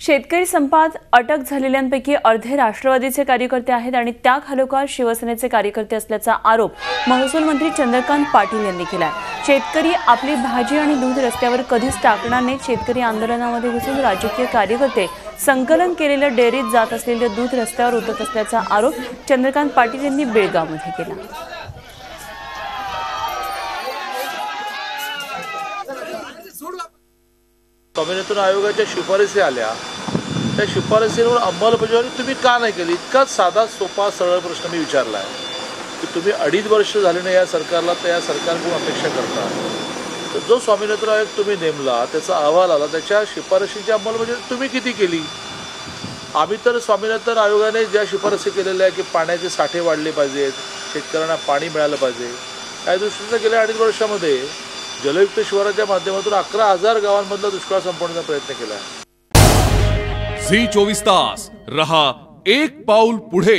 शेतकरी संपात अटक झालेल्यांपैकी अर्धे राष्ट्रवादीचे कार्यकर्ते आहेत आणि त्याखालोखाल शिवसेनेचे कार्यकर्ते असल्याचा आरोप महसूल मंत्री चंद्रकांत पाटील यांनी केला आहे। शेतकरी आपली भाजी आणि दूध रस्त्यावर कधीच टाकणार नाहीत। शेतकरी आंदोलनामध्ये घुसून राजकीय कार्यकर्ते संकलन केलेल्या डेअरीत जात असलेले दूध रस्त्यावर उतरत असल्याचा आरोप चंद्रकांत पाटील यांनी बेळगावमध्ये केला। स्वामीनाथन आयोगाच्या शिफारसी आल्या, त्या शिफारसींवर अंमलबजावणी तुम्ही का नाही केली? इतका साधा सोपा सरळ प्रश्न मी विचारला आहे की तुम्ही 2.5 वर्ष झाले नाही या सरकारला, तर या सरकारकडून अपेक्षा करता तर जो स्वामीनाथन आयोग तुम्ही नेमला, त्याचा अहवाल आला, त्याच्या शिफारशींची अंमलबजावणी तुम्ही किती केली? आम्ही तर स्वामीनाथन आयोगाने ज्या शिफारसी केलेल्या आहे की पाण्याचे साठे वाढले पाहिजेत, शेतकऱ्यांना पाणी मिळालं पाहिजे, या दृष्टीनं गेल्या 2.5 वर्षामध्ये जलयुक्त शिवाराच्या माध्यमातून 11,000 गावांमधला दुष्काळ संपवण्याचा प्रयत्न केला आहे। झी 24 तास रहा एक पाऊल पुढे।